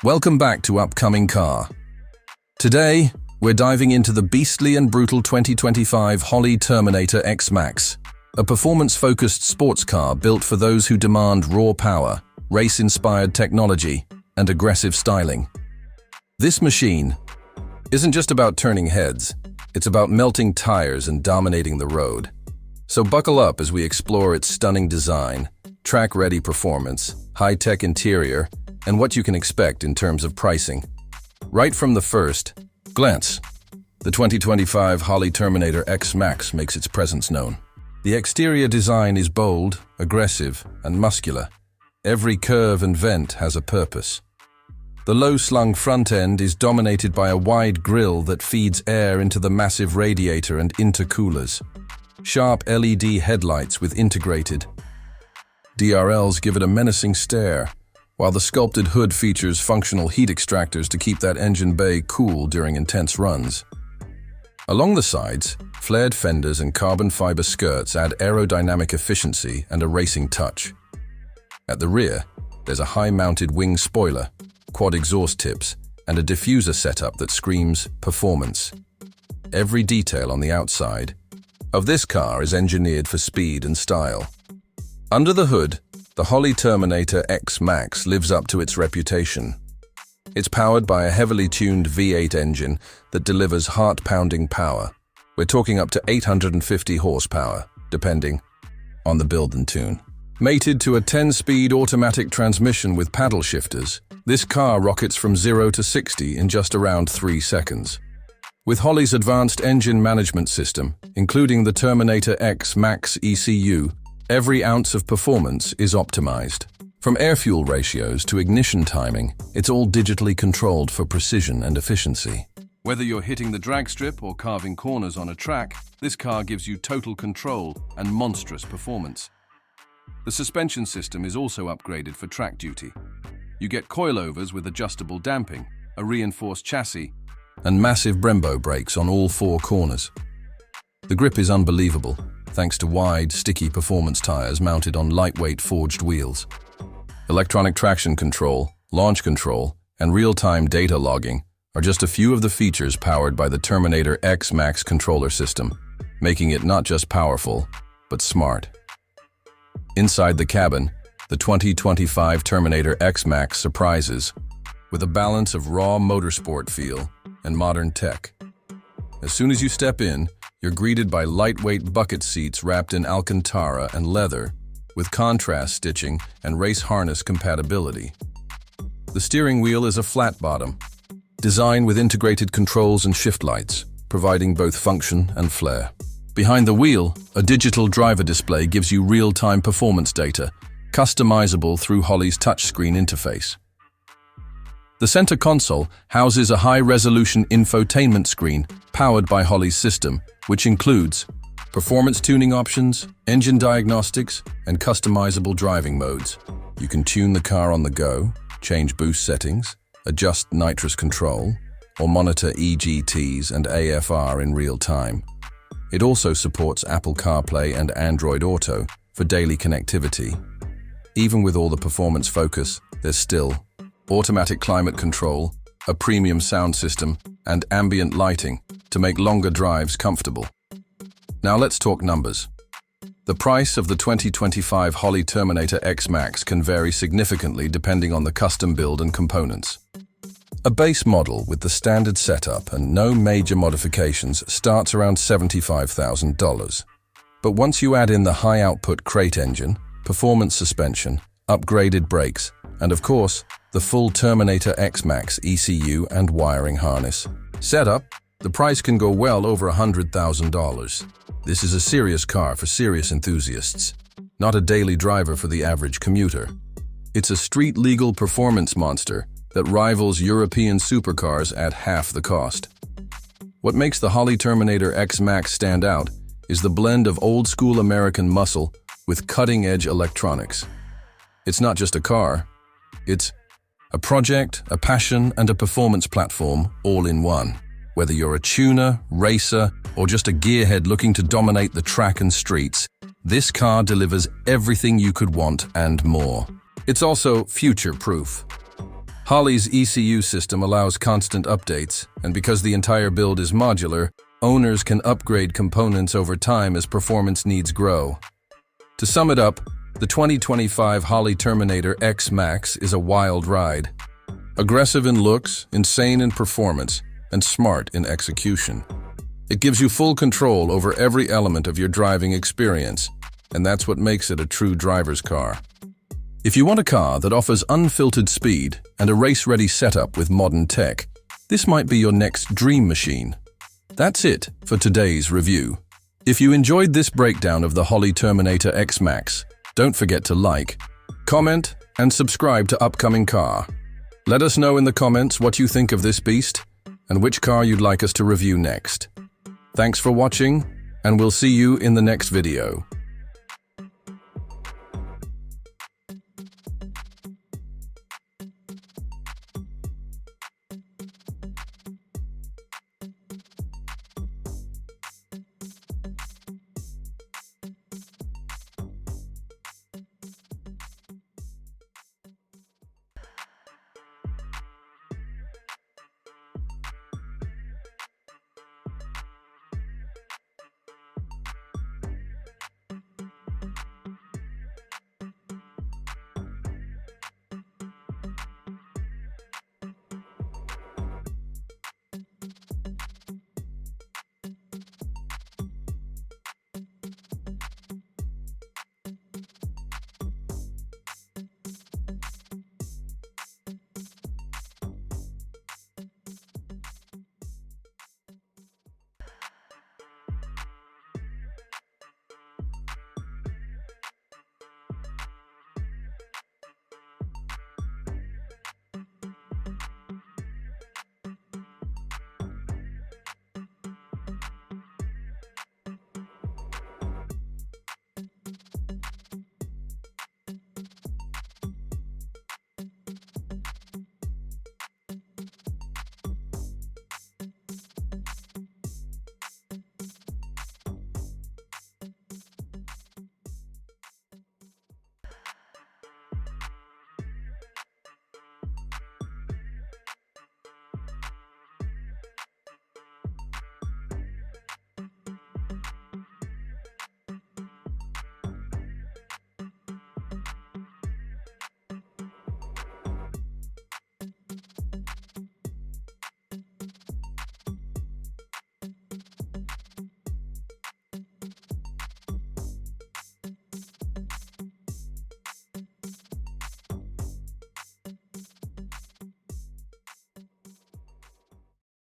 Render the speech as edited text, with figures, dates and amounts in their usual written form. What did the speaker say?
Welcome back to Upcoming Car. Today, we're diving into the beastly and brutal 2025 Holley Terminator X Max, a performance-focused sports car built for those who demand raw power, race-inspired technology, and aggressive styling. This machine isn't just about turning heads, it's about melting tires and dominating the road. So buckle up as we explore its stunning design, track-ready performance, high-tech interior, and what you can expect in terms of pricing. Right from the first glance, the 2025 Holley Terminator X Max makes its presence known. The exterior design is bold, aggressive, and muscular. Every curve and vent has a purpose. The low-slung front end is dominated by a wide grille that feeds air into the massive radiator and intercoolers. Sharp LED headlights with integrated DRLs give it a menacing stare, while the sculpted hood features functional heat extractors to keep that engine bay cool during intense runs. Along the sides, flared fenders and carbon fiber skirts add aerodynamic efficiency and a racing touch. At the rear, there's a high-mounted wing spoiler, quad exhaust tips, and a diffuser setup that screams performance. Every detail on the outside of this car is engineered for speed and style. Under the hood, the Holley Terminator X Max lives up to its reputation. It's powered by a heavily tuned V8 engine that delivers heart-pounding power. We're talking up to 850 horsepower, depending on the build and tune. Mated to a 10-speed automatic transmission with paddle shifters, this car rockets from 0 to 60 in just around 3 seconds. With Holley's advanced engine management system, including the Terminator X Max ECU, every ounce of performance is optimized. From air-fuel ratios to ignition timing, it's all digitally controlled for precision and efficiency. Whether you're hitting the drag strip or carving corners on a track, this car gives you total control and monstrous performance. The suspension system is also upgraded for track duty. You get coilovers with adjustable damping, a reinforced chassis, and massive Brembo brakes on all 4 corners. The grip is unbelievable, thanks to wide, sticky performance tires mounted on lightweight forged wheels. Electronic traction control, launch control, and real-time data logging are just a few of the features powered by the Terminator X Max controller system, making it not just powerful, but smart. Inside the cabin, the 2025 Terminator X Max surprises with a balance of raw motorsport feel and modern tech. As soon as you step in, you're greeted by lightweight bucket seats wrapped in Alcantara and leather, with contrast stitching and race harness compatibility. The steering wheel is a flat bottom, designed with integrated controls and shift lights, providing both function and flair. Behind the wheel, a digital driver display gives you real-time performance data, customizable through Holley's touchscreen interface. The center console houses a high-resolution infotainment screen powered by Holley's system, which includes performance tuning options, engine diagnostics, and customizable driving modes. You can tune the car on the go, change boost settings, adjust nitrous control, or monitor EGTs and AFR in real time. It also supports Apple CarPlay and Android Auto for daily connectivity. Even with all the performance focus, there's still automatic climate control, a premium sound system, and ambient lighting to make longer drives comfortable. Now let's talk numbers. The price of the 2025 Holley Terminator X Max can vary significantly depending on the custom build and components. A base model with the standard setup and no major modifications starts around $75,000. But once you add in the high-output crate engine, performance suspension, upgraded brakes, and of course, the full Terminator X Max ECU and wiring harness setup, the price can go well over $100,000. This is a serious car for serious enthusiasts, not a daily driver for the average commuter. It's a street-legal performance monster that rivals European supercars at half the cost. What makes the Holley Terminator X Max stand out is the blend of old-school American muscle with cutting-edge electronics. It's not just a car, it's a project, a passion, and a performance platform all in one. Whether you're a tuner, racer, or just a gearhead looking to dominate the track and streets, This car delivers everything you could want and more. It's also future-proof. Holley's ECU system allows constant updates, and because the entire build is modular, owners can upgrade components over time as performance needs grow. To sum it up, the 2025 Holley Terminator X Max is a wild ride. Aggressive in looks, insane in performance, and smart in execution. It gives you full control over every element of your driving experience, and that's what makes it a true driver's car. If you want a car that offers unfiltered speed and a race-ready setup with modern tech, this might be your next dream machine. That's it for today's review. If you enjoyed this breakdown of the Holley Terminator X Max, don't forget to like, comment, and subscribe to Upcoming Car. Let us know in the comments what you think of this beast and which car you'd like us to review next. Thanks for watching, and we'll see you in the next video.